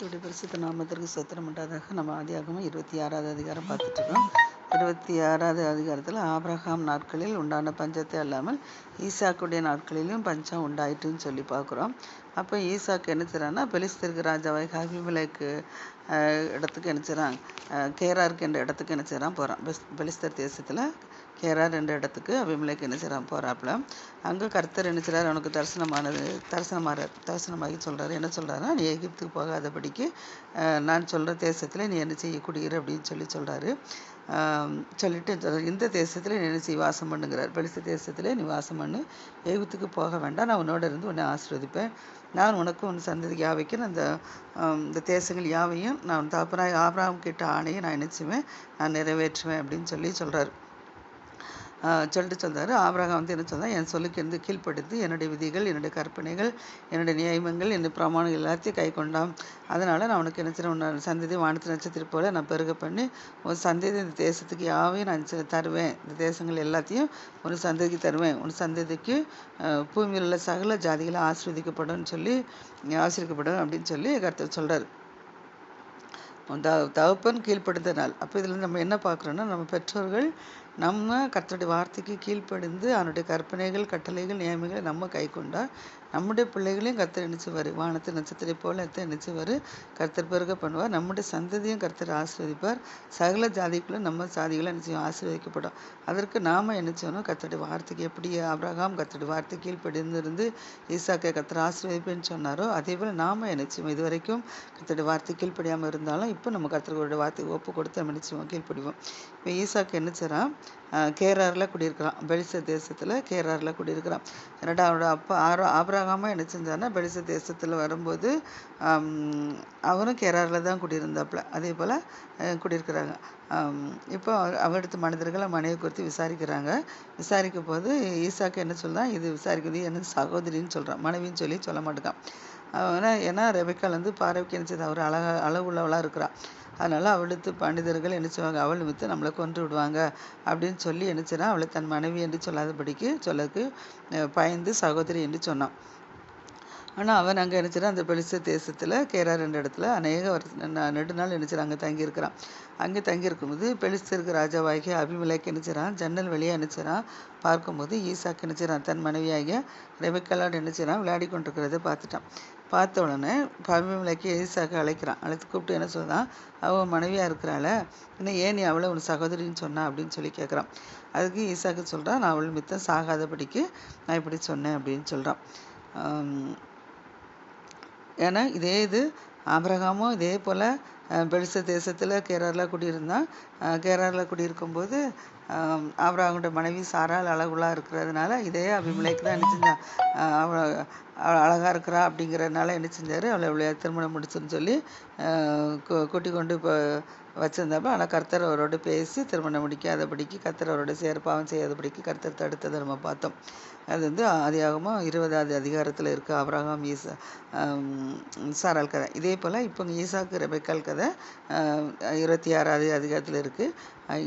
கர்த்தருடைய பரிசுத்த நாமத்திற்கு ஸ்தோத்திரம் உண்டாதாக. நம்ம ஆதியாகமம் 26வது அதிகாரம் பார்த்துட்ருக்கோம். 26வது அதிகாரத்தில் ஆபிரகாம் நாட்களில் உண்டான பஞ்சத்தை அல்லாமல் ஈசாக்குடைய நாட்களிலும் பஞ்சம் உண்டாயிட்டுன்னு சொல்லி பார்க்குறோம். அப்போ ஈசாக்கு என்ன செய்கிறான்னா, பெலிஸ்தருக்கு ராஜாவாய் அபிமெலேக்கு இடத்துக்கு என்ன செய்கிறான், கேராருக்கு என்ற இடத்துக்கு என்ன செய்கிறான் போகிறான். பெலிஸ்தர் தேசத்தில் கேரார் என்ற இடத்துக்கு அபிமெலேக்கு என்ன செய்கிறான் போகிறாப்புல. அங்கே கர்த்தர் என்ன செய்கிறார், அவனுக்கு தரிசனமாகி சொல்கிறாரு. என்ன சொல்கிறாருன்னா, நீ எகிப்துக்கு போகாதபடிக்கு நான் சொல்கிற தேசத்தில் நீ என்ன செய்ய குடியிரு அப்படின்னு சொல்கிறாரு. சொல்லிட்டு இந்த தேசத்தில் நீ என்ன செய்ய வாசம் பண்ணுங்கிறார். பெலிஸ்த தேசத்தில் நீ வாசம் பண்ணு, எகிப்துக்கு போக வேண்டாம், நான் உன்னோட இருந்து உன்னை ஆசீர்வதிப்பேன், நான் உனக்கு உன் சந்ததிக்கு யாவைக்கு இந்த தேசங்கள் யாவையும் நான் தகப்பனாய் ஆபிரகாம் கேட்ட ஆணையை நான் நினைச்சுவேன், நான் நிறைவேற்றுவேன் அப்படின்னு சொல்கிறார். சொல்லிட்டு சொல்கிறாரு. ஆபிரகாம் என்ன சொல்கிறார், என் சொல்லுக்கு இருந்து கீழ்ப்படுத்தி என்னுடைய விதிகள், என்னுடைய கற்பனைகள், என்னுடைய நியாயங்கள், என்னுடைய பிரமாணங்கள் எல்லாத்தையும் கை கொண்டான். அதனால் நான் உனக்கு என்ன செய்கிறேன், உன் சந்ததி வானத்து நட்சத்திரம் போல நான் பெருக பண்ணி உன் சந்ததி இந்த தேசத்துக்கு யாவையும் நான் தருவேன், இந்த தேசங்கள் எல்லாத்தையும் ஒரு சந்ததிக்கு தருவேன், உன் சந்ததிக்கு பூமியில் உள்ள சகல ஜாதிகளை ஆசீர்வதிக்கப்படும் அப்படின்னு சொல்லி கர்த்தர் சொல்கிறார். தகப்பன் கீழ்ப்படுத்தினால். அப்போ இதில் நம்ம என்ன பார்க்குறோன்னா, நம்ம பெற்றோர்கள் நம்ம கர்த்தருடைய வார்த்தைக்கு கீழ்ப்படிந்து அவனுடைய கற்பனைகள், கட்டளைகள், நியமங்களை நம்ம கை கொண்டால் நம்முடைய பிள்ளைகளையும் கர்த்தர் நினைச்சுவார், வானத்து நட்சத்திரம் போல நினைச்சுவார், கர்த்தர் பெருக பண்ணுவார், நம்முடைய சந்ததியும் கர்த்தர் ஆசீர்வதிப்பார், சகல ஜாதிக்குள்ளும் நம்ம சாதிகளும் நிச்சயம் ஆசீர்வதிக்கப்படும். அதற்கு நாம் என்ன செய்யணும், கர்த்தருடைய வார்த்தைக்கு எப்படி ஆபிரகாம் கர்த்தருடைய வார்த்தை கீழ்ப்படிந்திருந்து ஈசாக்கை கர்த்தர் ஆசீர்வதிப்பேன்னு சொன்னாரோ, அதே போல் நாம் என்ன செய்வோம், இது வரைக்கும் கர்த்தருடைய வார்த்தை கீழ்ப்படியாமல் இருந்தாலும் இப்போ நம்ம கர்த்தருடைய வார்த்தைக்கு ஒப்பு கொடுத்து நம்ம நிச்சயம் கீழ்ப்படிவோம். இப்போ ஈசாக்கு என்ன செய்கிறான், கேராரில் குடியிருக்கிறான். பெலிஸ்த தேசத்தில் கேராரில் குடியிருக்கிறான். என்னடா அவனோட அப்பா ஆபிரகாமா என்ன செஞ்சான்னா, பெலிஸ்த தேசத்தில் வரும்போது அவரும் கேராரில் தான் குடியிருந்தாப்புல. அதே போல் குடியிருக்கிறாங்க. இப்போ அவடுத்த மனிதர்களை மனைவி குறித்து விசாரிக்கிறாங்க. விசாரிக்கும் போது ஈசாக்கு என்ன சொல்கிறான், இது விசாரிக்கிறது என்ன சகோதரின்னு சொல்கிறான், மனைவின்னு சொல்ல மாட்டேங்கான். ஏன்னா ரெபெக்காள் பார்வைக்கு என்ன செய்து அவர் அழகுள்ளவளாக இருக்கிறான். அதனால் அவளுக்கு பண்டிதர்கள் என்ன செய்வாங்க, அவள் நிமித்து நம்மளை கொன்று விடுவாங்க அப்படின்னு சொல்லி என்ன செய்யறான், அவளை தன் மனைவி என்று சொல்லாதபடிக்கு சொல்லக்கு பயந்து சகோதரி என்று சொன்னான். ஆனால் அவன் அங்கே நினச்சிடான், அந்த பெலிஸ்த தேசத்தில் கேரார் என்ற இடத்துல அநேக நெடுநாள் நினச்சிடான் அங்கே தங்கியிருக்கிறான். அங்கே தங்கியிருக்கும்போது பெலிஸ்தருக்கு ராஜாவாகிய அபிமெலேக்கு நினச்சிடான், ஜன்னல் வழியாக நினச்சிடான் பார்க்கும்போது ஈசாக்கு நினச்சிடான் தன் மனைவியாகிய ரெபெக்காளோடு நினச்சிடான் விளையாடி கொண்டிருக்கிறத பார்த்துட்டான். பார்த்த உடனே அபிமெலேக்கு ஈசாக்கு அழைத்து கூப்பிட்டு என்ன சொல்கிறான், அவன் மனைவியாக இருக்கிறாள, இன்னும் ஏன் நீ அவளை உன் சகோதரின்னு சொன்னா அப்படின்னு சொல்லி கேட்குறான். அதுக்கு ஈசாக்கு சொல்கிறான், நான் அவள் மித்தம் சாகாதபடிக்கு நான் இப்படி சொன்னேன் அப்படின்னு சொல்கிறான். ஏன்னா இது ஆபிரகாமும் இதே போல் பெலிஸ்த தேசத்தில் கேராரில் குடியிருந்தான். கேராரில் குடியிருக்கும்போது ஆபிரகாமோட மனைவி சாரால் அழகுள்ளாக இருக்கிறதுனால இதே அபிமெலேக்கு தான் என்ன செஞ்சான், அவள் அழகாக இருக்கிறா அப்படிங்கிறதுனால என்ன செஞ்சார், அவளை திருமணம் முடிச்சுன்னு சொல்லி கூட்டி கொண்டு இப்போ வச்சுருந்தாப்ப. ஆனால் கர்த்தர் அவரோடு பேசி திருமணம் முடிக்காதபடிக்கு, கர்த்தர் அவரோட பாவம் செய்யாதபடிக்கு கர்த்தர் தடுத்ததை நம்ம பார்த்தோம். அது ஆதியாகமம் 20வது அதிகாரத்தில் இருக்குது. ஆபிரகாம் சாராள் கதை. இதே போல் இப்போ ஈசாக்கு ரெபெக்காள் கதை 26வது அதிகாரத்தில் இருக்குது.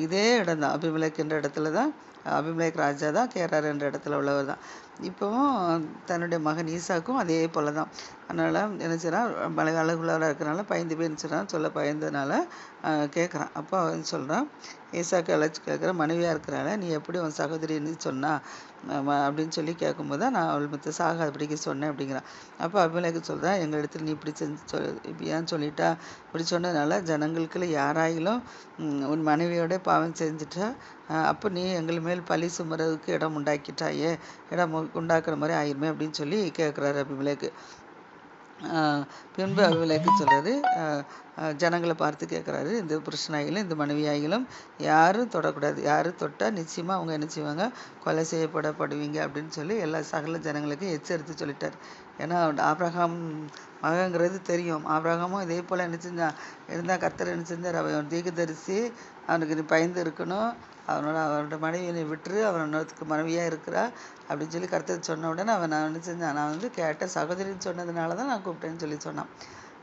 இதே இடம் தான், அபிமெலேக்கு என்ற இடத்துல தான், அபிமெலேக்கு ராஜா தான் கேரார் என்ற இடத்துல உள்ளவர் தான். இப்போவும் தன்னுடைய மகன் ஈசாக்கும் அதே போல் தான். அதனால் என்ன செய்கிறான், அழகுள்ளவராக இருக்கிறனால பயந்து போய் நினச்சிடான், பயந்ததுனால கேட்குறான். அப்போ அவன் சொல்கிறான், ஈசாக்கு அழைச்சி கேட்குற, மனைவியாக இருக்கிறாள நீ எப்படி உன் சகோதரின்னு சொன்னா அப்படின்னு சொல்லி கேட்கும்போது தான் நான் அவள் மித்த சாகாதபடிக்கு சொன்னேன் அப்படிங்கிறான். அப்போ அபிமெலேக்கு சொல்கிறான், எங்கள் இடத்துல நீ இப்படி இப்படி ஏன் சொல்லிட்டா, இப்படி சொன்னதுனால ஜனங்களுக்குள்ள யாராயிலும் உன் மனைவியோட பாவம் செஞ்சுட்டா, அப்போ நீ எங்கள் மேல் பழி சுமறதுக்கு இடம் உண்டாக்கிட்டாயே, இடம் உண்டாக்குற மாதிரி ஆயிருமே அப்படின்னு சொல்லி கேட்குறாரு அபிமெலேக்கு. பின்பு அபிமெலேக்கு சொல்கிறாரு, ஜனங்களை பார்த்து கேட்குறாரு, இந்த புருஷனாயிலும் இந்த மனைவியாயிலும் யாரும் தொடக்கூடாது, யாரும் தொட்டால் நிச்சயமாக அவங்க என்ன செய்வாங்க, கொலை செய்யப்படப்படுவீங்க அப்படின்னு சொல்லி எல்லா சகல ஜனங்களுக்கும் எச்சரித்து சொல்லிட்டார். ஏன்னா ஆபிரகாம் மகங்கிறது தெரியும். ஆபிரகாமும் இதே போல் என்ன செஞ்சான் இருந்தால் கர்த்தர் என்ன செஞ்சார், அவன் தீர்க்கதரிசி, அவனுக்கு நீ பயந்து இருக்கணும், அவனோட மனைவியை விட்டுரு, அவனுக்கு மனைவியாக இருக்கிறா அப்படின்னு சொல்லி கர்த்தர் சொன்ன உடனே அவன் என்ன செஞ்சான், நான் கேட்ட சகோதரின்னு சொன்னதுனால தான் நான் கூப்பிட்டேன்னு சொல்லி சொன்னான்.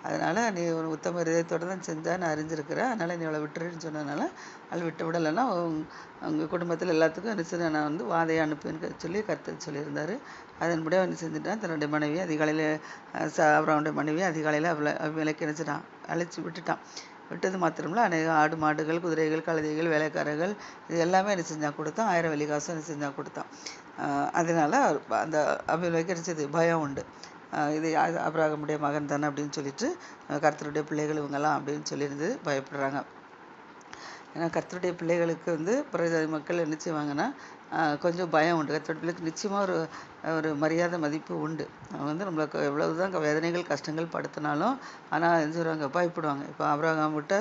அதனால் நீ ஒரு உத்தம இதயத்தோடு தான் செஞ்சா நான் அறிஞ்சிருக்கிறேன், அதனால் நீ அவளை விட்டுருன்னு சொன்னதுனால அவள் விட்டு விடலைன்னா அவங்க குடும்பத்தில் எல்லாத்துக்கும் என்ன செய்ய நான் வந்து வாதையை அனுப்புன்னு சொல்லி கர்த்தர் சொல்லியிருந்தார். அதன்படியே அவன் செஞ்சுட்டான். தன்னுடைய மனைவி அதிகாலையில் அவனுடைய மனைவி அதிகாலையில் அவளை விலைக்கு நினைச்சிட்டான், அழைச்சி விட்டுட்டான். விட்டது மாத்திரமில்ல அநேக ஆடு மாடுகள் குதிரைகள் கழுதைகள் வேலைக்காரர்கள் இது எல்லாமே என்ன செஞ்சான் கொடுத்தான். 1000 வெள்ளி காசும் என்ன செஞ்சான் கொடுத்தான். அதனால அந்த அபிமெலேக்கு கிடைச்சது பயம் உண்டு. இது ஆபிரகாமுடைய மகன் தானே அப்படின்னு சொல்லிட்டு கர்த்தருடைய பிள்ளைகள் இவங்கெல்லாம் அப்படின்னு சொல்லியிருந்து பயப்படுறாங்க. ஏன்னா கர்த்தருடைய பிள்ளைகளுக்கு வந்து புறஜாதி மக்கள் என்ன செய்வாங்கன்னா கொஞ்சம் பயம் உண்டு. கர்த்தருடைய பிள்ளைக்கு நிச்சயமாக ஒரு மரியாதை மதிப்பு உண்டு. அவங்க வந்து நம்மளுக்கு எவ்வளவுதான் வேதனைகள் கஷ்டங்கள் படுத்தினாலும் ஆனால் என்ன செய்வாங்க, பயப்படுவாங்க. இப்போ ஆபிரகாம் விட்ட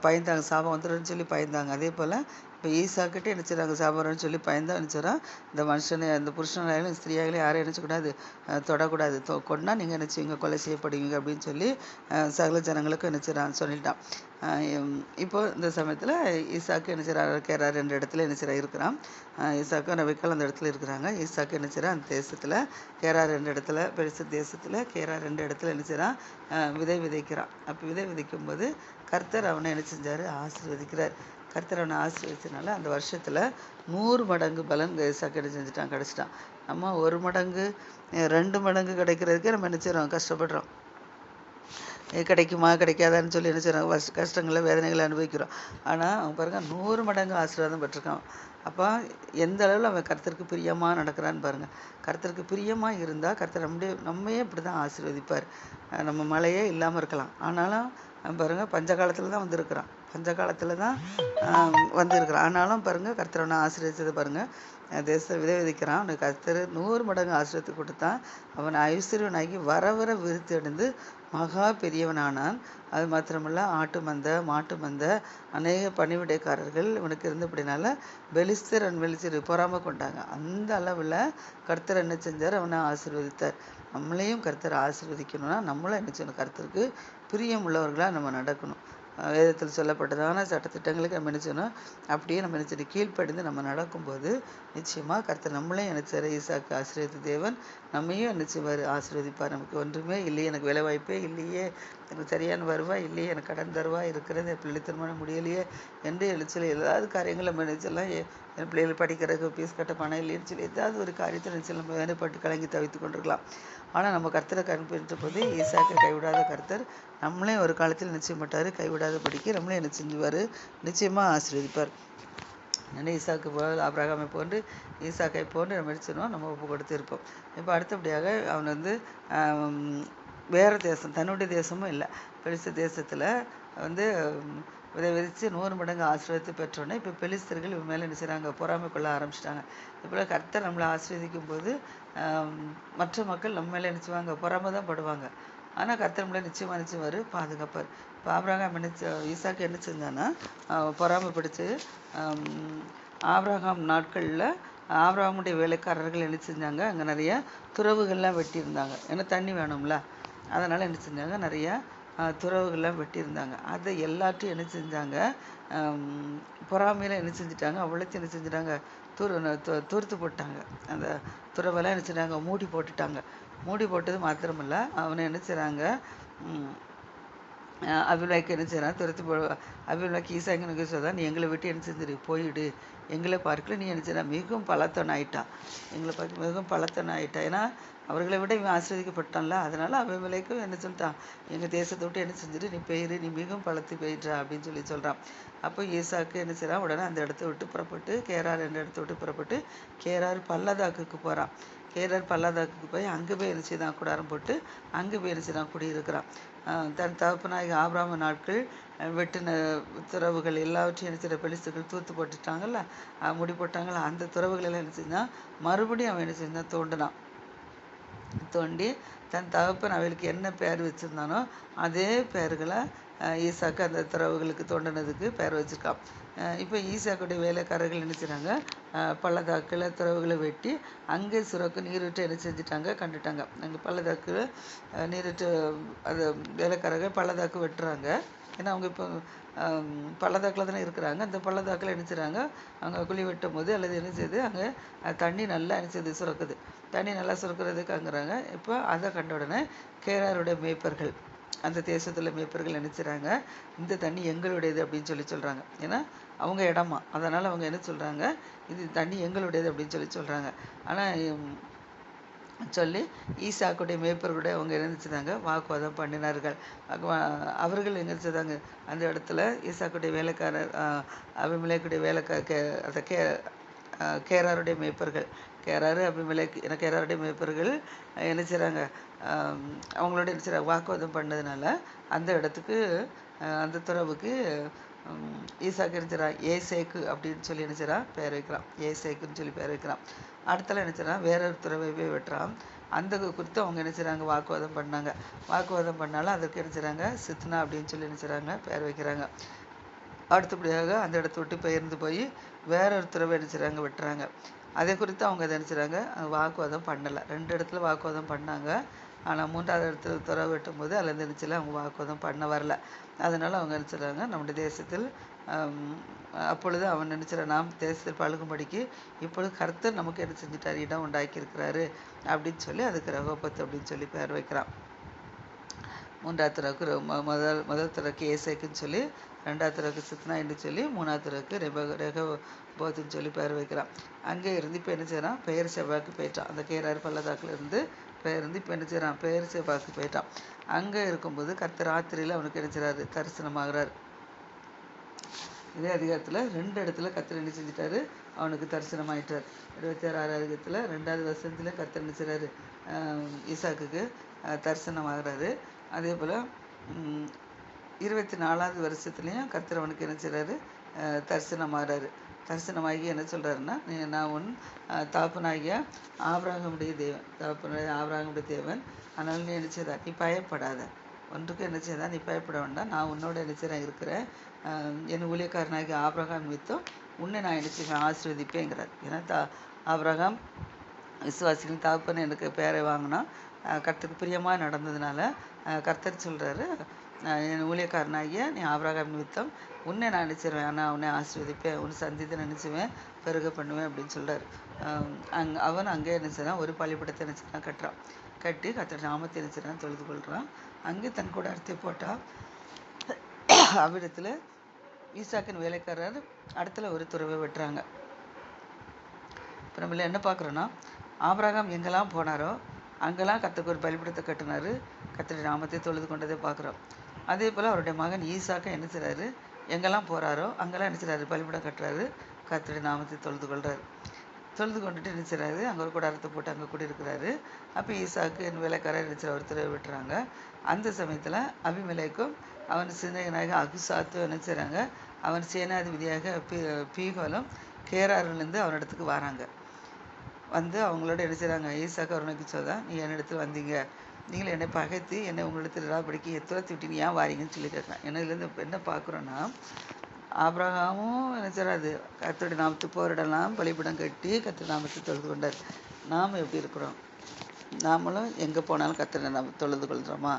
பயந்தாங்க, சாபம் வந்துடும்னு சொல்லி பயந்தாங்க. அதே போல் இப்போ ஈசாக்கிட்டே என்ன செய்றாங்க, சாபம்னு சொல்லி பயந்தா என்ன செய்றான், இந்த மனுஷனை இந்த புருஷனாலும் ஸ்திரீயாகலும் யாரையும் நினச்சக்கூடாது, தொடக்கூடாது, கொண்டா நீங்கள் என்ன செய்வீங்க, கொலை செய்யப்படுவீங்க அப்படின்னு சொல்லி சகல ஜனங்களுக்கும் என்ன செய்றான் சொல்லிட்டான். இப்போ இந்த சமயத்தில் ஈசாக்கு என்ன செய்றாரு, கேரார் 2 இடத்துல என்ன செய்றா இருக்கிறான். ஈசாக்கும் ரெபெக்காள் அந்த இடத்துல இருக்கிறாங்க. ஈசாக்கு என்ன செய்றான், அந்த தேசத்தில் கேரார் 2 இடத்துல, பெலிஸ்து தேசத்தில் கேரார் 2 இடத்துல என்ன செய்றான், விதை விதைக்கிறான். அப்போ விதை விதைக்கும்போது கர்த்தர் அவனை என்ன செஞ்சார், ஆசீர்வதிக்கிறார். கர்த்தர் அவனை ஆசீர்வதிச்சனால அந்த வருஷத்தில் 100 மடங்கு பலன் ஈசாக்கு என்ன செஞ்சுட்டான், கிடச்சிட்டான். நம்ம 1 மடங்கு 2 மடங்கு கிடைக்கிறதுக்கே நம்ம என்ன செய்கிறோம், கஷ்டப்படுறோம். கிடைக்குமா கிடைக்காதான்னு சொல்லி என்ன செய்கிறோம், கஷ்டங்களை வேதனைகளை அனுபவிக்கிறோம். ஆனால் அவன் பாருங்கள் 100 மடங்கு ஆசீர்வாதம் பெற்றிருக்கான். அப்போ எந்த அளவில் அவன் கர்த்தருக்கு பிரியமாக நடக்கிறான்னு பாருங்கள். கர்த்தருக்கு பிரியமாக இருந்தால் கர்த்தர் நம்மையே இப்படி தான் ஆசீர்வதிப்பார். நம்ம மழையே இல்லாமல் இருக்கலாம், ஆனாலும் பாருங்கள் பஞ்ச காலத்தில் தான் வந்திருக்கிறான், பஞ்ச காலத்தில் தான் வந்திருக்கிறான். ஆனாலும் பாருங்கள் கர்த்தர் அவனை ஆசீர்வதிச்சது பாருங்கள். தேசத்தை விதை விதைக்கிறான், அவனுக்கு கர்த்தர் 100 மடங்கு ஆசீர்வாதத்தை கொடுத்தான். அவன் ஐஸ்வர்யவனாகி வர வர விருத்தி அடைந்து மகா பெரியவனானான். அது மாத்திரமல்ல ஆட்டு மந்தை மாட்டு மந்தை அநேக பணிவிடைக்காரர்கள் இவனுக்கு இருந்தபடினால பெலிஸ்தர் பொறாமை கொண்டாங்க. அந்த அளவில் கர்த்தர் என்ன செஞ்சார், அவனை ஆசீர்வதித்தார். நம்மளையும் கர்த்தர் ஆசீர்வதிக்கணும்னா நம்மளும் என்ன செய்யணும், கர்த்தருக்கு பிரியம் உள்ளவர்களாக நம்ம நடக்கணும். வேதத்தில் சொல்லப்பட்டதான சட்டத்திட்டங்களுக்கு நம்ம என்ன செய்யணும், அப்படியே நம்ம என்ன செய்யணும், கீழ்ப்படிந்து நம்ம நடக்கும்போது நிச்சயமாக கர்த்தர் நம்மளையும் என்ன செய்கிற ஈசாக்கு ஆசீர்வதித்த தேவன் நம்மையும் என்ன செய்வார், ஆசீர்வதிப்பார். நமக்கு ஒன்றுமே இல்லையே, எனக்கு வேலை வாய்ப்பே இல்லையே, எனக்கு சரியான வருவாய் இல்லையே, எனக்கு கடன் தருவாய் இருக்கிறது, என் பிள்ளை திருமணம் முடியலையே என்று எழுச்சல் ஏதாவது காரியங்கள் நம்ம நினைச்சலாம். என் பிள்ளைகள் படிக்கிறதுக்கு ஃபீஸ் கட்ட பணம் இல்லைன்னு சொல்லி ஏதாவது ஒரு காரியத்தை நினைச்சு நம்ம வேலைப்பட்டு கலங்கி தவித்து கொண்டிருக்கலாம். ஆனால் நம்ம கர்த்தரை கண்பிடித்த போது ஈசாக்கை கைவிடாத கர்த்தர் நம்மளையும் ஒரு காலத்தில் நிச்சயம் மாட்டார், கைவிடாத படிக்க நம்மளையும் என்ன செஞ்சுவார், நிச்சயமாக ஆசீர்வதிப்பார். ஈசாக்கு போல் ஆபிரகாமை போன்று ஈசாக்கை போன்று நம்ம நினைச்சிடுவோம், நம்ம ஒப்பு கொடுத்து இருப்போம். இப்போ அடுத்தபடியாக அவன் வந்து வேறு தேசம், தன்னுடைய தேசமும் இல்லை, பெலிஸ்து தேசத்தில் வந்து விதை விதைச்சு 100 மடங்கு ஆசீர்வாதத்தை பெற்றோன்னே இப்போ பெலிஸ்தர்கள் இவன் மேலே என்ன செய்கிறாங்க, பொறாமை கொள்ள ஆரம்பிச்சிட்டாங்க. இப்போ கர்த்தர் நம்மளை ஆசீர்வதிக்கும் போது மற்ற மக்கள் நம்ம மேலே நினச்சிவாங்க, பொறாமை தான் படுவாங்க. ஆனால் கர்த்தர் நம்மளை நிச்சயமாக பாதுகாப்பார். இப்போ ஆபிரகாம் ஈசாக்கு என்ன செஞ்சான்னா பொறாமை பிடிச்சி ஆபிரகாம் நாட்களில் ஆபிரகாமுடைய வேலைக்காரர்கள் என்ன செஞ்சாங்க, அங்கே நிறைய துறவுகள்லாம் வெட்டியிருந்தாங்க. ஏன்னா தண்ணி வேணும்ல, அதனால் என்ன செஞ்சாங்க, நிறையா துறவுகள்லாம் வெட்டியிருந்தாங்க. அதை எல்லாத்தையும் என்ன செஞ்சாங்க, பொறாமையில் என்ன செஞ்சிட்டாங்க, அவ்வளோத்தையும் என்ன செஞ்சிட்டாங்க, தூர்த்து போட்டாங்க. அந்த துறவெல்லாம் என்ன செஞ்சாங்க, மூடி போட்டுட்டாங்க. மூடி போட்டது மாத்திரமில்ல, அவனை என்ன செய்கிறாங்க, அபிமெலேக்கு என்ன செய்கிறான், அபிமெலேக்கு ஈசாக்கு சொல்கிறான், நீ எங்களை விட்டு என்ன செஞ்சிரு, போயிடு, எங்களை பார்க்கல நீ என்ன செய்யறா, மிகவும் பலத்தவன் ஆயிட்டான், எங்களை பார்க்க மிகவும் பலத்தவன் ஆயிட்டான். ஏன்னா அவர்களை விட இவன் ஆசீர்வதிக்கப்பட்டான்ல, அதனால அபிமெலேக்கும் என்ன சொல்லிட்டான், எங்கள் தேசத்தை விட்டு என்ன செஞ்சுட்டு நீ போயிரு, நீ மிகவும் பலத்து போயிடுறா அப்படின்னு சொல்கிறான். அப்போ ஈசாக்கு என்ன செய்கிறான், உடனே அந்த இடத்த விட்டு புறப்பட்டு கேரார் 2 இடத்த விட்டு புறப்பட்டு கேரார் பள்ளதாக்குக்கு போகிறான். கேரார் பள்ளதாக்குக்கு போய் அங்கே போய் என்ன செய்தான், கூடாரம் போட்டு அங்கே போய் என்ன செய்தான், குடியிருக்கிறான். தன் தகப்பனாகிய ஆபிரகாம் நாட்கள் வெட்டின துறவுகள் எல்லாவற்றையும் என்ன செய்கிற பெலிஸ்தர்கள் தூத்து போட்டுட்டாங்கல்ல, முடி போட்டாங்கல்ல, அந்த துறவுகள் எல்லாம் என்ன செஞ்சான், மறுபடியும் அவன் என்ன செஞ்சான், தோண்டி தன் தகப்பன் அவளுக்கு என்ன பேர் வச்சுருந்தானோ அதே பேர்களை ஈசாக்கு அந்த துறவுகளுக்கு தோண்டினதுக்கு பேர் வச்சுருக்கான். இப்போ ஈசாக்குடைய வேலைக்காரர்கள் என்ன செய்கிறாங்க, பள்ளத்தாக்கில் துறவுகளை வெட்டி அங்கே சுரக்கு நீருட்டு என்ன செஞ்சுட்டாங்க, கண்டுட்டாங்க. அங்கே பள்ளத்தாக்கு நீருட்டு அது வேலைக்காரர்கள் பள்ளத்தாக்கு வெட்டுறாங்க. ஏன்னா அவங்க இப்போ பள்ளத்தாக்கில் தானே இருக்கிறாங்க. அந்த பள்ளத்தாக்கில் என்ன செய்கிறாங்க, அவங்க குழி வெட்டும் போது அல்லது என்ன செய்யுது, அங்கே தண்ணி நல்லா என்ன செய்யுது, சுரக்குது. தண்ணி நல்லா சுரக்கிறதுக்காங்கிறாங்க. இப்போ அதை கண்ட உடனே கேராருடைய மேய்ப்பர்கள் அந்த தேசத்தில் மேய்ப்பர்கள் நினைச்சுறாங்க இந்த தண்ணி எங்களுடையது அப்படின்னு சொல்கிறாங்க. ஏன்னா அவங்க இடமா, அதனால் அவங்க என்ன சொல்கிறாங்க, இது தண்ணி எங்களுடையது அப்படின்னு சொல்கிறாங்க. ஆனால் சொல்லி ஈசாக்குடைய மேய்ப்பர்களுடைய அவங்க நினைச்சிருந்தாங்க வாக்குவாதம் பண்ணினார்கள். அவர்கள் நினைச்சதாங்க அந்த இடத்துல ஈசாக்குடைய வேலைக்காரர் அபிமெலேக்குடைய கேராருடைய மேய்ப்பர்கள், கேராரு அபிமெலேக்கு என கேராருடைய மேய்ப்பர்கள் என்ன செய்கிறாங்க, அவங்களோட என்ன செய்கிறாங்க வாக்குவாதம் பண்ணதுனால அந்த இடத்துக்கு அந்த துறவுக்கு ஈசாக்கு நினைச்சிடறான் ஏசேக்கு அப்படின்னு சொல்லி நினைச்சிடறான் பேர் வைக்கிறான். ஏசேக்குன்னு சொல்லி பேர் வைக்கிறான். அடுத்தல நினைச்சிடறான் வேற ஒரு துறவை போய் வெட்டுறான். அந்த குறித்து அவங்க நினைச்சிடறாங்க வாக்குவாதம் பண்ணாங்க. வாக்குவாதம் பண்ணாலும் அதற்கு நினைச்சிடறாங்க சித்னா அப்படின்னு சொல்லி நினைச்சிடறாங்க பேர் வைக்கிறாங்க. அடுத்தபடியாக அந்த இடத்த விட்டு பெயர்ந்து போய் வேற ஒரு துறவை நினைச்சிடறாங்க வெட்டுறாங்க. அதை குறித்து அவங்க அதை நினைச்சிடறாங்க வாக்குவாதம் பண்ணலை. 2 இடத்துல வாக்குவாதம் பண்ணாங்க. ஆனால் 3வது இடத்துல துறவை வெட்டும் போது அதில் நினைச்சல அவங்க வாக்குவாதம் பண்ண வரல. அதனால அவங்க நினைச்சிடறாங்க நம்முடைய தேசத்தில் அப்பொழுது அவன் நினைச்சிட நாம் தேசத்தில் பழுகும்படிக்கு இப்பொழுது கர்த்தர் நமக்கு என்ன செஞ்சுட்டார், இடம் உண்டாக்கி இருக்கிறாரு அப்படின்னு சொல்லி அதுக்கு ரகோபத் அப்படின்னு சொல்லி பேர் வைக்கிறான். 3வது துறவுக்கு முதல் துறவுக்கு ஏசேக்குன்னு சொல்லி, 2வது துறவுக்கு சித்னா என்று சொல்லி, 3வது துறவுக்கு ரெகோபோத்துன்னு சொல்லி பேர் வைக்கிறான். அங்கே இருந்து இப்போ என்ன செய்யறான், பெயர் செபாக்கு போயிட்டான். அந்த கேரார் பள்ளத்தாக்கில் இருந்து பெயர்ந்து இப்போ என்ன செய்யறான், பெயர் செபாக்கு போயிட்டான். அங்கே இருக்கும்போது கர்த்தர் ராத்திரியில் அவனுக்கு என்ன செய்றாரு, தரிசனமாகிறார். இதே அதிகாரத்தில் 2 இடத்துல கர்த்தர் என்ன செஞ்சிட்டாரு, அவனுக்கு தரிசனமாயிட்டார். 26வது அதிகாரத்தில் 2வது வசனத்தில் கர்த்தர் என்ன செய்றாரு, ஈசாக்குக்கு தரிசனமாகிறாரு. அதே போல் 24வது வருஷத்துலேயும் கர்த்தர் அவனுக்கு என்ன செய்றாரு, தரிசனமாகிறாரு. தரிசனமாகி என்ன சொல்கிறாருன்னா, நான் உன் தகப்பனாகிய ஆபிரகாமுடைய தேவன், அதனால் நீ என்ன செய்தா, நீ பயப்படாத, ஒன்றுக்கு என்ன செய்தா, நீ பயப்பட வேண்டாம், நான் உன்னோட என்ன செய்கிறேன் இருக்கிறேன், என் ஊழியக்காரனாகிய ஆபிரகாம் நிமித்தம் உன்னை நான் என்ன செய்வேன் ஆசீர்வதிப்பேங்கிறார். ஏன்னா ஆபிரகாம் விசுவாசிகளின் தகப்பன் எனக்கு பேரை வாங்கினா கர்த்தருக்கு பிரியமாக நடந்ததுனால கர்த்தர் சொல்கிறாரு, என் ஊழியக்காரனாகிய நீ ஆபிரகாம் நிமித்தம் உன்னை நான் நினைச்சிருவேன், ஆனால் உன்னை ஆசீர்வதிப்பேன், உன் சந்தித்தை நினைச்சுவேன், பெருக பண்ணுவேன் அப்படின்னு சொல்கிறார். அவன் அங்கே நினைச்சான் ஒரு பள்ளிப்படத்தை நினைச்சான் கட்டுறான். கட்டி கர்த்தர் நாமத்தை நினைச்சான் தொழுது கொள்கிறான். அங்கே தன் கூட அறுத்தி போட்டான். அவ்விடத்தில் ஈசாக்கின் வேலைக்காரர் இடத்துல ஒரு துறவை வெட்டுறாங்க. இப்போ நம்மள என்ன பார்க்குறோன்னா, ஆபிரகாம் எங்கெல்லாம் போனாரோ அங்கெல்லாம் கர்த்தருக்கு ஒரு பலிபீடத்தை கட்டினாரு, கர்த்தருடைய நாமத்தை தொழுது கொண்டதை பார்க்குறோம். அதே போல் அவருடைய மகன் ஈசாக்கை என்ன செய்கிறாரு, எங்கெல்லாம் போகிறாரோ அங்கெல்லாம் என்ன செய்கிறாரு, பலிபீடம் கட்டுறாரு, கர்த்தருடைய நாமத்தை தொழுது கொள்கிறாரு. தொழுது கொண்டுட்டு என்ன செய்கிறாரு, அங்கே ஒரு கூடாரத்தை போட்டு அங்கே குடியிருக்கிறாரு. அப்போ ஈசாக்கு என் வேலைக்காரர் என்ன செய்கிற ஒரு துறவை விட்டுறாங்க. அந்த சமயத்தில் அபிமெலேக்கும் அவன் சிநேகனாக அகுசாத்து என்ன செய்கிறாங்க, அவன் சேனாதிபதியாக பீகோலும் கேராரிலிருந்து அவனிடத்துக்கு வராங்க. வந்து அவங்களோட என்ன செய்கிறாங்க, ஈசாக்கு அவனுக்கு சொல்ல, நீ என்னிடத்தில் வந்தீங்க, நீங்கள் என்னை பகைத்து என்னை உங்களிடத்தில் இராபடிக்கு துரத்தி விட்டீங்க, ஏன் வாரீங்கன்னு சொல்லி கேட்குறான். ஏன்னா இதுலேருந்து என்ன பார்க்குறோன்னா, ஆபிரகாமும் என்ன செய்றாரு, கர்த்தருடைய நாமத்தை போரிடலாம் பலிபீடம் கட்டி கர்த்தருடைய நாமத்தை தொழுது கொண்டார். நாம் எப்படி இருக்கிறோம், நாமளும் எங்கே போனாலும் கர்த்தருடைய நாமத்தை தொழுது கொள்கிறோமா?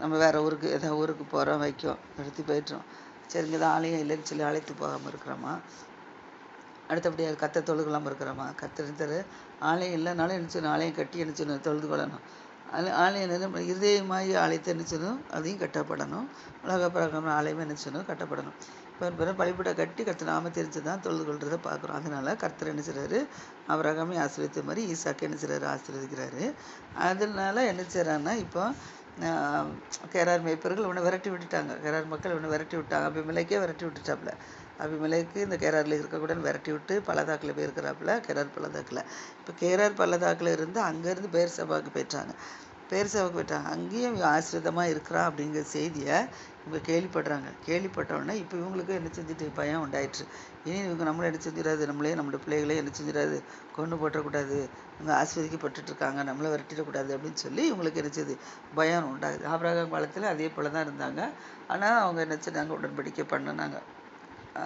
நம்ம வேறு ஊருக்கு ஏதாவது ஊருக்கு போகிறோம் வைக்கோம் எடுத்து போயிட்டுறோம், சரி இங்கே தான் ஆலயம் இல்லைன்னு சொல்லி அழைத்து போகாமல் இருக்கிறோமா? அடுத்தபடியாக கர்த்தர் தொழுகலாமல் இருக்கிறோமா? கர்த்தர் ஆலயம் இல்லைனாலும் என்ன செய்யணும், ஆலயம் கட்டி என்ன செய்யணும், தொழுது கொள்ளணும். ஆலயம் இருதயமாகி ஆலயத்தை என்ன செய்யணும், அதையும் கட்டப்படணும். உலக பிரகாரம் ஆலயமே என்ன செய்யணும், கட்டப்படணும். இப்போ பலிபீடம் கட்டி கர்த்தர் நாம தெரிஞ்சு தான் தொழுது கொள்றதை பார்க்குறோம். அதனால கர்த்தர் என்ன செய்கிறாரு, ஆபிரகாமை ஆசீர்வதித்த மாதிரி ஈசாக்கு என்ன செய்கிறாரு, ஆசீர்வதிக்கிறாரு. அதனால என்ன செய்கிறாங்கன்னா, இப்போ கேரார் மேய்ப்பர்கள் இவனை விரட்டி விட்டுட்டாங்க, கேரார் மக்கள் இவனை விரட்டி விட்டாங்க. அபிமெலேக்கே விரட்டி விட்டுட்டாப்புல. அபிமெலேக்கு இந்த கேராரில் இருக்கக்கூடாதுன்னு விரட்டி விட்டு பள்ளத்தாக்கில் போயிருக்கிறாப்புல, கேரார் பள்ளத்தாக்கில். இப்போ கேரார் பள்ளத்தாக்கில் இருந்து அங்கேருந்து பெயர்சபாவுக்கு போயிட்டாங்க. பெயர்சபாவுக்கு போயிட்டாங்க. அங்கேயும் ஆசீர்வாதமாக இருக்கிறான் அப்படிங்கிற செய்தியை இவங்க கேள்விப்படுறாங்க. கேள்விப்பட்டவுடனே இப்போ இவங்களுக்கு என்ன செஞ்சுட்டு பயம் உண்டாயிடுச்சு. இனி இவங்க நம்மளை என்ன செஞ்சிடாது, நம்மளே நம்மளுடைய பிள்ளைகளே என்ன செஞ்சிடாது, கொண்டு போட்டக்கூடாது, இவங்க ஆஸ்வதிக்கப்பட்டு இருக்காங்க, நம்மளை விரட்டிடக்கூடாது அப்படின்னு சொல்லி இவங்களுக்கு என்னச்சது பயம் உண்டாகுது. ஆபிரகாம் காலத்தில் அதே போல் தான் இருந்தாங்க. ஆனால் அவங்க என்ன செஞ்சாங்க, உடன்படிக்கை பண்ணினாங்க.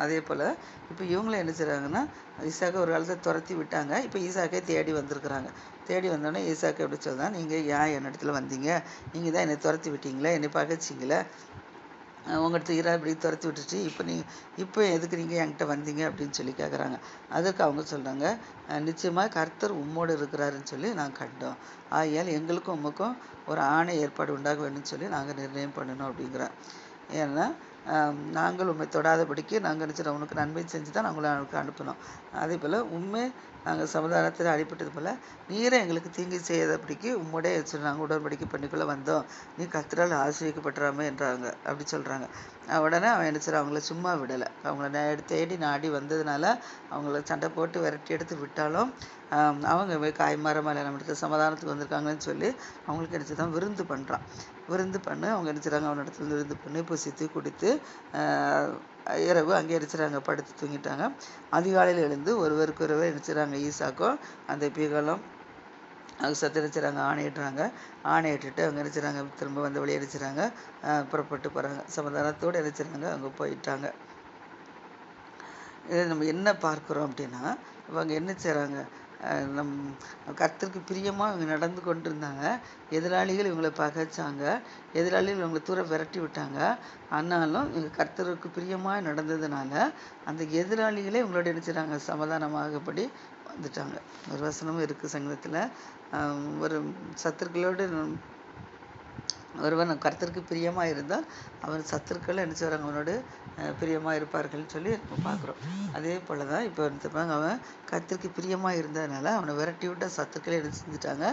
அதே போல் இப்போ இவங்களும் என்ன செய்கிறாங்கன்னா, ஈசாக்கை ஒரு காலத்தை துரத்தி விட்டாங்க. இப்போ ஈசாக்கை தேடி வந்திருக்கிறாங்க. தேடி வந்தோடனே ஈசாக்கு எப்படி சொல்லுதான், நீங்கள் ஏன் என்னிடத்துல வந்தீங்க, நீங்கள் தான் என்னை துரத்தி விட்டீங்களே, என்னை பகைச்சிங்களே, உங்கள்கிட்ட இப்படி துரத்தி விட்டுட்டு இப்போ எதுக்கு நீங்கள் என்கிட்ட வந்தீங்க அப்படின்னு சொல்லி கேட்குறாங்க. அதுக்கு அவங்க சொல்கிறாங்க, நிச்சயமாக கர்த்தர் உம்மோடு இருக்கிறாருன்னு சொல்லி நாங்கள் கண்டோம். ஆகையால் எங்களுக்கும் உமக்கும் ஒரு ஆணை ஏற்பாடு உண்டாக வேணும்னு சொல்லி நாங்கள் நிர்ணயம் பண்ணணும் அப்படிங்கிறோம். ஏன்னா நாங்கள் உண்மை தொடாதபடிக்கு நாங்கள் நினச்சிடும் உனக்கு நன்மை செஞ்சு தான் நாங்கள் அவனுக்கு அனுப்பினோம். அதே போல் உண்மை நாங்கள் சமாதானத்தில் அடிப்பட்டது போல் நீரை எங்களுக்கு தீங்கு செய்யாதபடிக்கு உம்மோடைய நாங்கள் உடன்படிக்கை பண்ணிக்குள்ளே வந்தோம். நீ கர்த்தரால் ஆசீர்வதிக்கப்பட்டுறாமே என்றாங்க. அப்படி சொல்கிறாங்க. உடனே அவன் நினச்சிடும் அவங்கள சும்மா விடலை. அவங்கள தேடி நாடி வந்ததுனால அவங்கள சண்டை போட்டு விரட்டி எடுத்து விட்டாலும் அவங்க காய்மரமாக நம்மளுக்கு சமாதானத்துக்கு வந்திருக்காங்கன்னு சொல்லி அவங்களுக்கு நினச்சி தான் விருந்து பண்ணுறான். விருந்து பண்ணு அவங்க நினச்சிறாங்க. அவனிடத்துல விருந்து பண்ணி புசித்து குடித்து இரவு அங்கே நினச்சிறாங்க படுத்து தூங்கிட்டாங்க. அதிகாலையில் எழுந்து ஒருவருக்கு ஒருவர் நினச்சிறாங்க. ஈசாக்கும் அந்த பீகலும் அவங்க சத்து நினச்சிறாங்க. ஆணையிடுறாங்க. ஆணையிட்டுட்டு அவங்க நினச்சிறாங்க திரும்ப வந்த வழியை நினச்சிறாங்க புறப்பட்டு போகிறாங்க. சமாதானத்தோடு நினச்சிறாங்க அங்கே போயிட்டாங்க. இதை நம்ம என்ன பார்க்குறோம் அப்படின்னா, இவங்க என்ன செய்கிறாங்க, கர்த்தருக்கு பிரியமாக இவங்க நடந்து கொண்டு இருந்தாங்க. எதிராளிகள் இவங்களை பகைச்சாங்க. எதிராளிகள் இவங்களை தூரம் விரட்டி விட்டாங்க. ஆனாலும் இவங்க கர்த்தருக்கு பிரியமாக நடந்ததுனால அந்த எதிராளிகளே இவங்களோட நினைச்சாங்க சமாதானமாகபடி வந்துட்டாங்க. ஒரு வசனமும் இருக்குது சங்கீதத்தில், ஒரு சத்துருக்களோடு ஒருவன் கர்த்தருக்கு பிரியமாக இருந்தால் அவன் சத்துருக்கள் என்ன செய்வாங்க, அவனோடு பிரியமாக இருப்பார்கள்னு சொல்லி நம்ம பார்க்குறோம். அதே போல் தான் இப்போ அவன் கர்த்தருக்கு பிரியமாக இருந்ததுனால அவனை விரட்டி விட்ட சத்துருக்களே என்ன செஞ்சுட்டாங்க,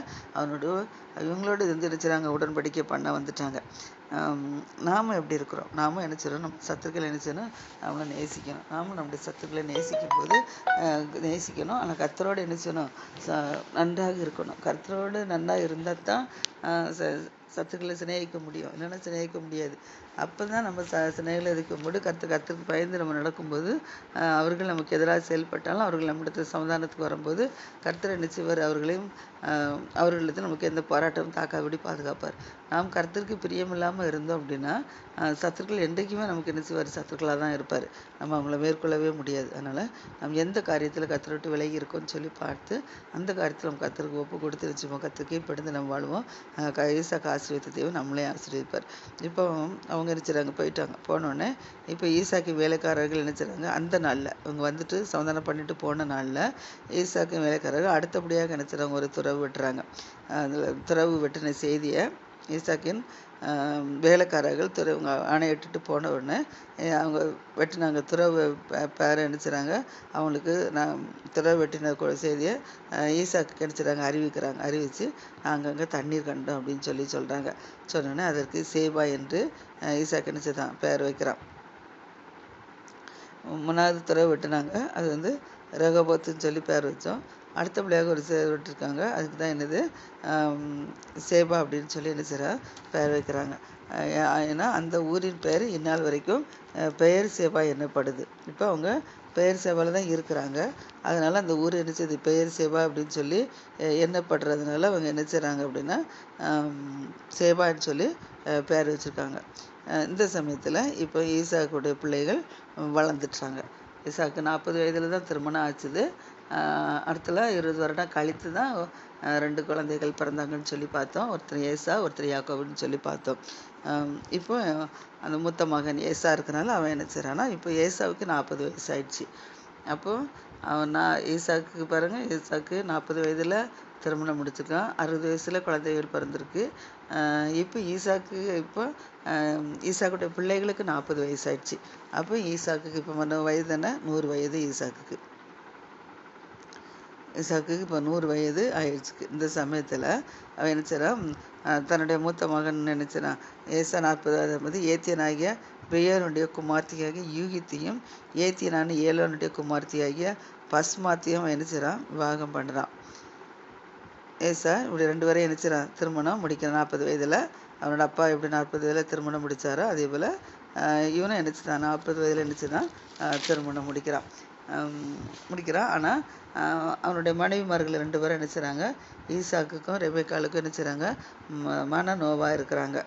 இவங்களோடு நினைச்சாங்க உடன்படிக்கை பண்ண வந்துட்டாங்க. நாம் எப்படி இருக்கிறோம், நாமும் என்ன செய்யணும், நம்ம சத்துருக்களை என்ன செய்யணும், அவனை நேசிக்கணும். நாமும் நம்முடைய சத்துருக்களை நேசிக்கும் போது நேசிக்கணும். ஆனால் கர்த்தரோடு என்ன செய்யணும், நன்றாக இருக்கணும். கர்த்தரோடு நன்றாக இருந்தால் தான் சத்துருக்களை சிநேகிக்க முடியும், இல்லைன்னா சிநேகிக்க முடியாது. அப்போ தான் நம்ம சிநேகிகளை இருக்கும்போது கர்த்தருக்கு பயந்து நம்ம நடக்கும்போது அவர்கள் நமக்கு எதிராக செயல்பட்டாலும் அவர்கள் நம்மிடத்தில் சமாதானத்துக்கு வரும்போது கர்த்தரை நிச்சயவர் அவர்களையும் அவர்களிடத்தில் நமக்கு எந்த போராட்டமும் தாக்காதபடி பாதுகாப்பார். நாம் கர்த்தருக்கு பிரியமில்லாமல் இருந்தோம் அப்படின்னா சத்துருக்கள் என்றைக்குமே நமக்கு என்ன செய்வார், சத்துருக்களாக தான் இருப்பார். நம்ம அவங்கள மேற்கொள்ளவே முடியாது. அதனால் நம்ம எந்த காரியத்தில் கர்த்தரை விட்டு விலகி இருக்கோம்னு சொல்லி பார்த்து அந்த காரியத்தில் நம்ம கர்த்தருக்கு ஒப்பு கொடுத்து வச்சுப்போம். கர்த்தருக்கே படுத்து நம்ம வாழ்வோம். ஈசாக்கு ஆசீர்வதித்த தேவன் நம்மளே ஆசீர்வதிப்பார். இப்போ அவங்க நினைச்சாங்க போயிட்டாங்க. போனோடனே இப்போ ஈசாக்கு வேலைக்காரர்கள் நினைச்சாங்க. அந்த நாளில் இவங்க வந்துட்டு சமாதானம் பண்ணிட்டு போன நாளில் ஈசாக்கு வேலைக்காரர்கள் அடுத்தபடியாக நினைச்சாங்க ஒரு துறவு வெட்டுறாங்க. அதில் துறவு வெட்டின செய்தியை ஈசாக்கின் வேலைக்காரர்கள் துறவு ஆணையிட்டுட்டு போன உடனே அவங்க வெட்டினாங்க. துறவு பேரை நினைச்சாங்க. அவங்களுக்கு துறவு வெட்டின செய்தியை ஈசாக்கு நினைச்சாங்க அறிவிக்கிறாங்க. அறிவித்து அங்கங்கே தண்ணீர் கண்டோம் அப்படின்னு சொல்கிறாங்க. சொன்னோன்னே அதற்கு சேபா என்று ஈசாக்கு நினைச்சதான் பேர் வைக்கிறான். முன்னாவது துறவு வெட்டினாங்க, அது ரகபோத்துன்னு சொல்லி பேர் வச்சோம். அடுத்தபடியாக ஒரு விட்டுருக்காங்க, அதுக்கு தான் என்னது சேபா அப்படின்னு சொல்லி என்ன செய்கிறா பெயர் வைக்கிறாங்க. ஏன்னா அந்த ஊரின் பெயர் இந்நாள் வரைக்கும் பெயர் சேபா என்னப்படுது. இப்போ அவங்க பெயர் சேவாவில் தான் இருக்கிறாங்க. அதனால் அந்த ஊர் என்ன செய்யுது, பெயர் சேவா அப்படின்னு சொல்லி எண்ணப்படுறதுனால அவங்க என்ன செய்கிறாங்க அப்படின்னா சேவான்னு சொல்லி பேர் வச்சுருக்காங்க. இந்த சமயத்தில் இப்போ ஈசாக்குடைய பிள்ளைகள் வளர்ந்துட்டாங்க. ஈசாக்கு 40 வயதில் தான் திருமணம் ஆச்சுது. அடுத்தல 20 வருடம் கழித்து தான் 2 குழந்தைகள் பிறந்தாங்கன்னு சொல்லி பார்த்தோம். ஒருத்தர் ஏசா, ஒருத்தர் யாக்கோபுன்னு சொல்லி பார்த்தோம். இப்போ அந்த மூத்த மகன் ஏசா இருக்கனால அவன் என்ன செய்கிறான்னா, இப்போ ஏசாவுக்கு 40 வயசு ஆயிடுச்சு. அப்போது ஈசாக்கு பாருங்கள், ஈசாக்கு 40 வயதில் திருமணம் முடிச்சிருக்கான். 60 வயசில் குழந்தைகள் பிறந்திருக்கு. இப்போ ஈசாக்குடைய பிள்ளைகளுக்கு 40 வயசு ஆயிடுச்சு. அப்போ ஈசாக்குக்கு இப்போ வயது என்ன, 100 வயது ஈசாக்குக்கு. ஈசாக்குக்கு இப்போ 100 வயது ஆயிடுச்சு. இந்த சமயத்தில் அவன் நினச்சான், தன்னுடைய மூத்த மகன் நினச்சான். ஏசா 40 ஏத்தியனாகிய பெயருடைய குமார்த்தியாகிய யூகித்தையும் ஏத்தியனான ஏலோனுடைய குமார்த்தியாகிய பஸ்மாத்தையும் நினச்சான் விவாகம் பண்ணுறான். ஏசா இப்படி 2 பேரையும் நினச்சான் திருமணம் முடிக்கிறான். 40 வயதில் அவனோட அப்பா எப்படி 40 வயதில் திருமணம் முடித்தாரோ அதே போல் இவனும் நினச்சிதான் 40 வயதில் நினச்சிதான் திருமணம் முடிக்கிறான். ஆனால் அவனுடைய மனைவிமார்கள் 2 பேரும் நினச்சிறாங்க, ஈசாக்குக்கும் ரெபேக்காலுக்கும் நினச்சிறாங்க மனநோவாக இருக்கிறாங்க.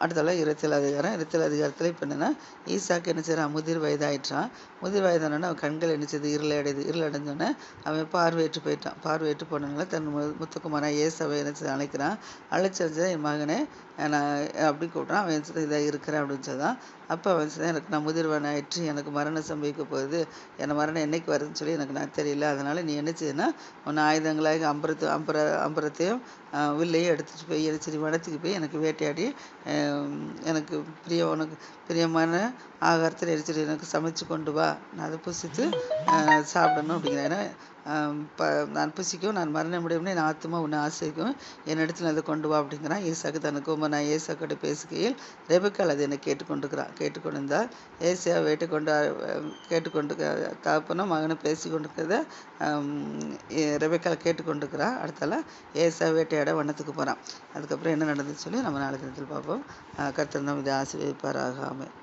அடுத்தால 27 அதிகாரம். 27 அதிகாரத்தில் இப்போ என்னென்னா, ஈசாக்கு என்ன செய்கிறான், முதிர் வயதாயிட்டான். முதிர் வயதானோடனே அவன் கண்கள் என்ன செய்யுது, இருள் அடைஞ்சோடனே அவன் பார்வையற்று போயிட்டான். பார்வையற்று போனதுனால தன் முத்துக்குமாரன் ஏசாவை என்ன செய்ய அழைக்கிறான். அழைச்சி என் மகனே நான் அப்படி கூப்பிட்றான். அவன் இதாக இருக்கிறேன் அப்படின்னு சொல்லிதான். அப்போ அவன் எனக்கு நான் முதிர்வன் ஆயிற்று, எனக்கு மரணம் சம்பவிக்க போகுது, என் மரணம் என்னைக்கு வருதுன்னு சொல்லி எனக்கு நான் தெரியல. அதனால் நீ என்ன செய்யணும்னா, உன் ஆயுதங்களாக அம்பரத்தையும் வில்லையும் எடுத்துகிட்டு போய் என்ன சரி வனத்துக்கு போய் எனக்கு வேட்டையாடி எனக்கு உனக்கு பிரியமான ஆகாரத்தில் எரிச்சிட்டு எனக்கு சமைச்சு கொண்டு வா, நான் அதை புசித்து சாப்பிடணும் அப்படிங்கிறேன். ஏன்னா நான் புசிக்கும், நான் மரணம் முடியும்னு என் ஆத்மா உன்னை ஆசைக்கும், என் இடத்துல அதை கொண்டு வா அப்படிங்கிறான். ஈசாக்கு தனக்கு நான் ஏசாக்கோட பேசுகையில் ரெபெக்காள் அதை என்னை கேட்டுக்கொண்டிருந்தால் ஏசியா கேட்டுக்கொண்டு தாப்பனும் மகனும் பேசி கொண்டிருக்கிறத ரெபெக்காள் கேட்டுக்கொண்டிருக்கிறா. அடுத்தால ஏசா வேட்டையாட வனத்துக்கு போகிறான். அதுக்கப்புறம் என்ன நடந்துச்சு சொல்லி நம்ம நாளைக்கு பார்ப்போம். கர்த்தர் நம்ம இதை ஆசீர்வதிப்பாராக. ஆமென்.